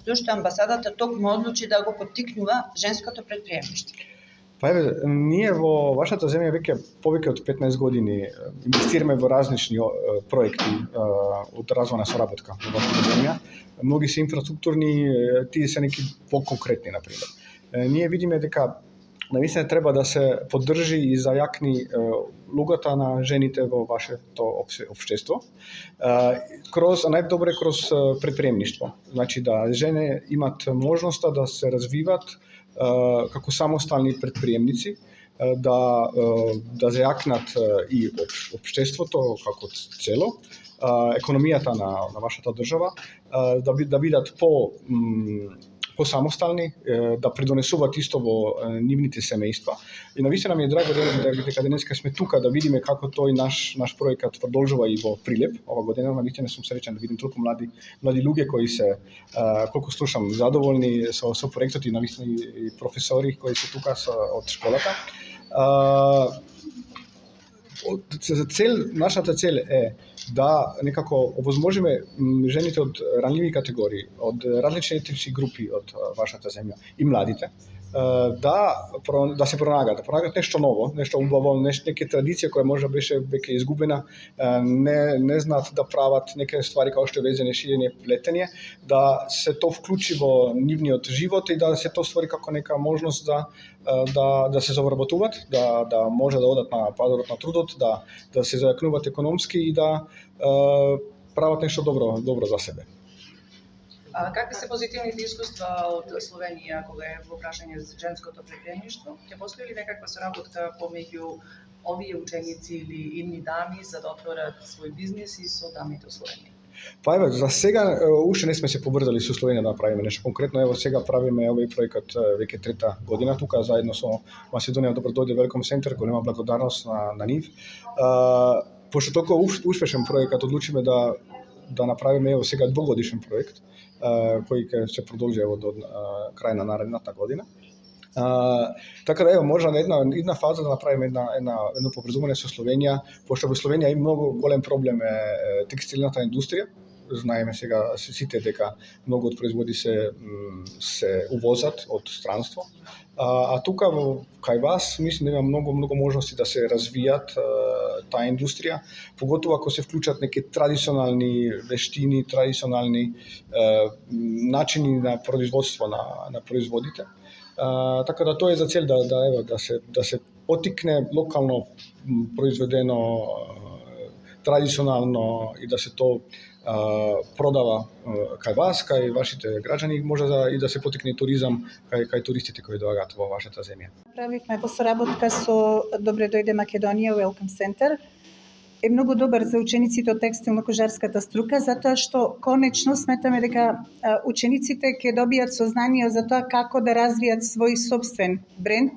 зашто амбасадата токму одлучи да го поттикнува женското предприемништво? Па еве, ние во вашата земја веќе повеќе од 15 години инвестираме во различни проекти од развојна соработка во вашата земја. Многи се инфраструктурни, тие се неки поконкретни, например. Ние видиме дека навистина треба да се поддржи и зајакни лугата на жените во вашето општество, најдобре кроз предприемништво. Значи да жене имат можноста да се развиват како самостални предприемници, да зајакнат и општеството како цело, економијата на вашата држава, да бидат по-самостални, да придонесуваат исто во нивните семејства. И навистина ми е драго дека денеска сме тука да видиме како тој наш проекат продолжува и во Прилеп ова година. Навистина сум среќен да видим толку млади луѓе кои се, колку слушам, задоволни со проектот и навистина и професори кои се тука од школата. Нашата цел е да некако овозможиме жените од ранливи категории, од различни етнички групи од вашата земја и младите да се пронагаат нешто ново, нешто убаво, нека традиција која може беше веќе изгубена, не знаат да прават неке ствари како што е везење, шиење, плетење, да се то вклучи во нивниот живот и да се то ствари како нека можност да се завработуваат, да може да одат на пазарот на трудот, да се зајакнуваат економски и да прават нешто добро за себе. Какви се позитивните искуства од Словенија кога е во прашање за женското предприемништво? Ќе постои ли некаква соработка помеѓу овие ученици или идни дами за да отворат свој бизнис и со дамите од Словенија? Па еве, за сега уште не сме се поврзали со Словенија да направиме нешто конкретно. Ево сега правиме овој проект веќе трета година тука заедно со Македонија Добро дојде Welcome Center, голема благодарност на нив. Пошто толку успешен проект, одлучиме да направиме ево сега двогодишен проект кој ќе се продолжи до крај на наредната година. Така да може на една фаза да направиме едно поврзување со Словенија, пошто во Словенија има многу голем проблем текстилната индустрија. Знаеме сега сите дека многу од производи се увозат од странство. А тука кај вас мислам да има многу можности да се развијат таа индустрија, поготово ако се вклучат неки традиционални вештини, традиционални начини на производство на производите. Така да тоа е за цел да се поттикне локално произведено, традиционално и да се то продава кај вас, кај вашите граѓани, може и да се поттикне туризам кај туристите кои доаѓаат во вашата земја. Правивме во соработка со Добре дојде Македонија Welcome Center. Е многу добар за учениците од текстилно-кожарската струка, затоа што конечно сметаме дека учениците ќе добијат сознание за тоа како да развијат свој собствен бренд,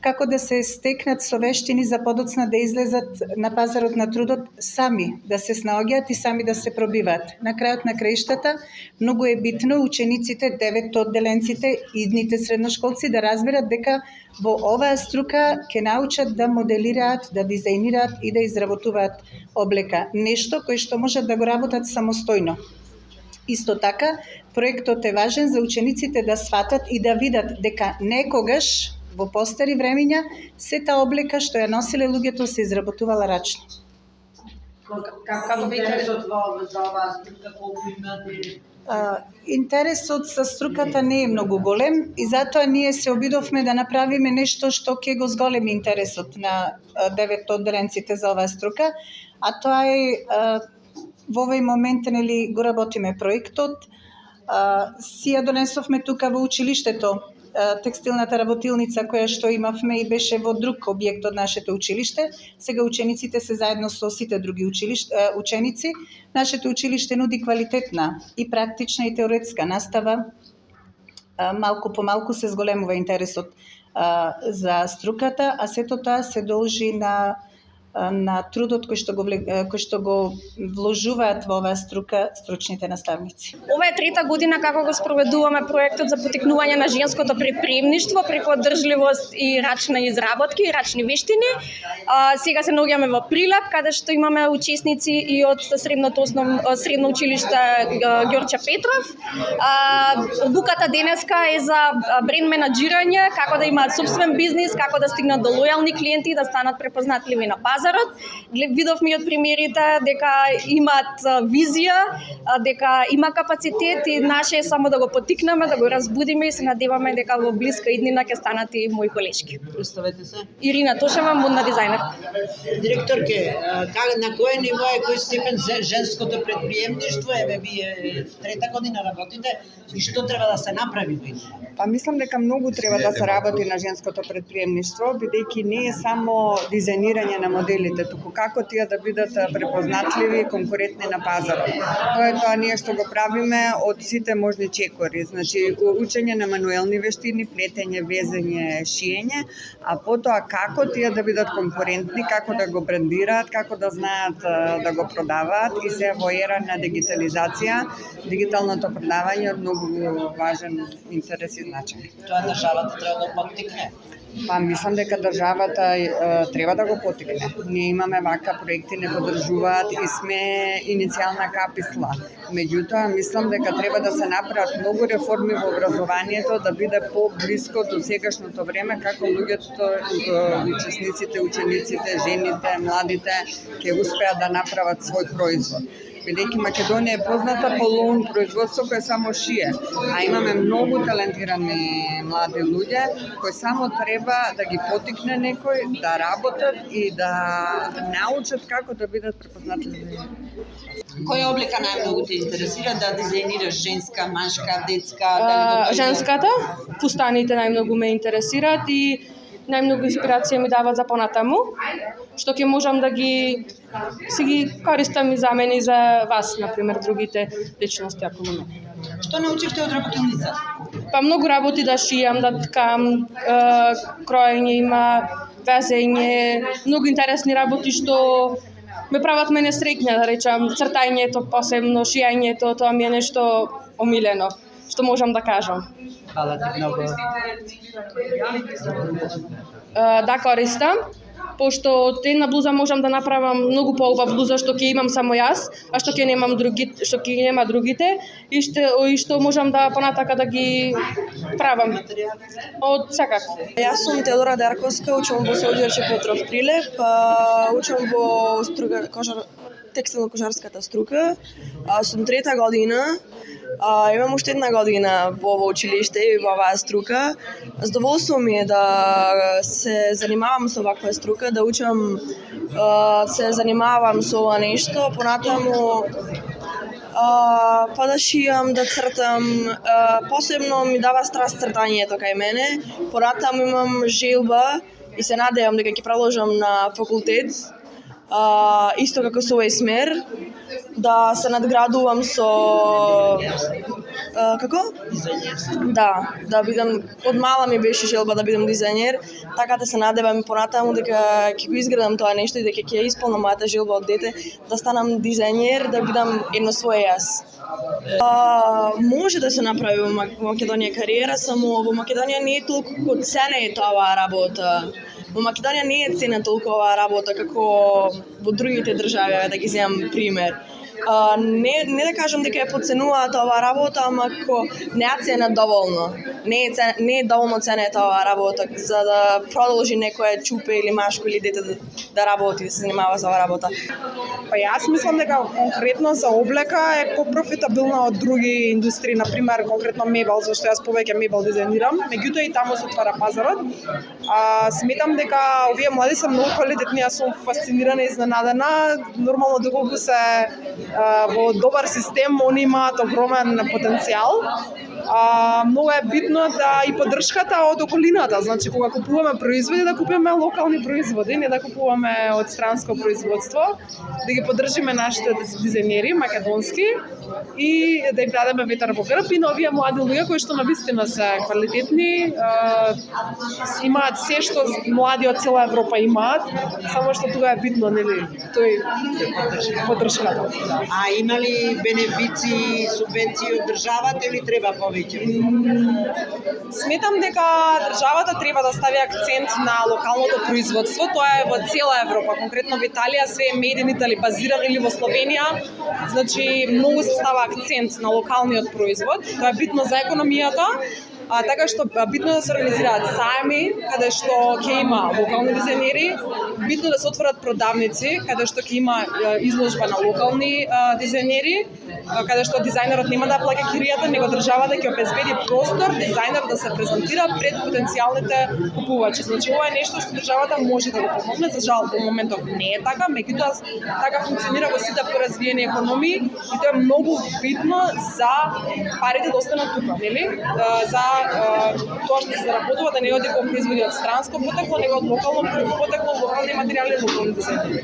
како да се стекнат со вештини за подоцна да излезат на пазарот на трудот сами, да се снаоѓаат и сами да се пробиваат. На крајот на краиштата, многу е битно учениците, 9 одделенците, идните средношколци да разберат дека во оваа струка ќе научат да моделираат, да дизајнираат и да изработуваат облека. Нешто кој што можат да го работат самостојно. Исто така, проектот е важен за учениците да сватат и да видат дека некогаш во постари времиња сета облека што ја носиле луѓето се изработувала рачно. Како ви интересот за оваа струка, колку имате? Интересот за струката не е многу голем и затоа ние се обидовме да направиме нешто што ќе го зголеми интересот на 9 одделенците за оваа струка, а тоа е во овој момент го работиме проектот. Си ја донесовме тука во училиштето текстилната работилница која што имавме и беше во друг објект од нашето училиште. Сега учениците се заедно со сите други ученици. Нашето училиште нуди квалитетна и практична и теоретска настава. Малку по малку се зголемува интересот за струката, а сето тоа се должи на на трудот кој што го вложуваат во оваа струка стручните наставници. Ова е трета година како го спроведуваме проектот за поттикнување на женското предприемништво преку одржливост и рачни изработки и рачни вештини. Сега се наоѓаме во Прилеп, каде што имаме учесници и од средно училиште Ѓорче Петров. Обуката денеска е за бренд менаџирање, како да имаат сопствен бизнис, како да стигнат до лојални клиенти и да станат препознатливи на пазарот. Видовме и од примерите дека имаат визија, дека има капацитет и наше е само да го поттикнеме, да го разбудиме и се надеваме дека во блиска иднина ќе станат и мои колешки. Представете се. Ирина Тошева, модна дизајнер. Директорке, на кој ниво е, кој степен женското предприемништво е, вие трета година работите и што треба да се направи во неа? Па мислам дека многу треба да се работи на женското предприемништво, бидејќи не е само дизајнирање на моделите, туку како тие да бидат препознатливи и конкурентни на пазарот. Тоа ние што го правиме од сите можни чекори, значи учење на мануелни вештини, плетење, везење, шиење, а потоа како тие да бидат конкурентни, како да го брендираат, како да знаат да го продаваат и се во ера на дигитализација, дигиталното продавање е многу важен интерес и значај. Тоа државата треба да поттикне. Па мислам дека државата треба да го поттикне. Ние имаме вака проекти, не поддржуваат и сме иницијална каписла. Меѓутоа, мислам дека треба да се направат многу реформи во образованието, да биде по-блиско до сегашното време, како луѓето, учесниците, учениците, жените, младите ќе успеат да направат свој производ. Бидејќи Македонија е позната по лоун производство кој само шие, а имаме многу талентирани млади луѓе кои само треба да ги поттикне некој да работат и да научат како да бидат препознатливи. Која облика најмногу те интересира да дизајнираш женска, машка, детска? Женската, фустаните најмногу ме интересираат и најмногу инспирација ми дават за понатаму, што ќе можам да ги користам и за мене и за вас, например, другите личности ако не. Што научивте од работилница? Па многу работи да шијам, да ткам, кроење има, везење, многу интересни работи што ме прават мене среќна, да речам, цртањето, посебно шијањето, тоа ми е нешто омилено, што можам да кажам. Фала ти многу. Да, користам, пошто од една блуза можам да направам многу поубав блуза што ќе имам само јас, а што ќе нема другите и што можам да понатака да ги правам од секако. Јас сум Теодора Дарковска, учам во Ѓорче Петров Прилеп, учам во текстилно-кожарската струка, сум трета година. Имам уште една година во ово училиште и во оваа струка. Задоволство ми е да се занимавам со оваква струка, да учам, се занимавам со ова нешто, понатаму па да шијам, да цртам, посебно ми дава страст цртањето кај мене. Понатаму имам желба и се надевам дека ќе продолжам на факултет, исто како со овој смер, да се надградувам со да бидам, од мала ми беше желба да бидам дизајнер, така да се надевам и понатаму дека ќе го изградам тоа нешто и дека ќе исполнам мојата желба од дете да станам дизајнер, да бидам едно свое јас. Може да се направи во Македонија кариера, само во Македонија не е толку ценета оваа работа. Во Македонија не е цена толку оваа работа како во другите држави, да ги земам пример. Не да кажам дека ја подценуваат оваа работа, ама ако не ја ценат доволно. Не е доволно ценета оваа работа за да продолжи некоја чупе или машко или дете да работи, да се занимава за оваа работа. Па јас мислам дека конкретно за облека е попрофитабилна од други индустрии, например конкретно мебел, зашто јас повеќе мебел дизајнирам, меѓутоа и таму се отвара пазарот. Сметам дека овие млади се многу квалитетни, јас сум фасцинирана и изненадена, нормално доколку се во добар систем, они имаат огромен потенцијал. Многу е битно да и поддршката од околината, значи кога купуваме производи да купиме локални производи, не да купуваме од странско производство, да ги поддржиме нашите дизајнери македонски и да им дадеме ветар во грб и на овие млади луѓе кои што навистина се квалитетни, имаат се што млади од цела Европа имаат, само што тука е битно, нели, тој поддршката. А има ли бенефици, субвенции од државата или треба повеќе? Сметам дека државата треба да стави акцент на локалното производство. Тоа е во цела Европа, конкретно во Италија све е made in Italy базирано, или во Словенија. Значи многу се става акцент на локалниот производ. Тоа е битно за економијата. Така што битно да се организираат сајми, каде што ќе има локални дизајнери, битно да се отворат продавници, каде што ќе има изложба на локални дизајнери, каде што дизајнерот нема да плаќа киријата, него државата ќе обезбеди простор дизајнер да се презентира пред потенцијалните купувачи. Значи ова е нешто што државата може да го помогне, за жал во моментов не е така, меѓутоа така функционира во сите поразвиени економии и тоа е многу битно за парите да останат тука, нели? За тоа што се заработува да не оди кон производи од странско потекло, него од локално потекло, локални материјали, локални дизајнери.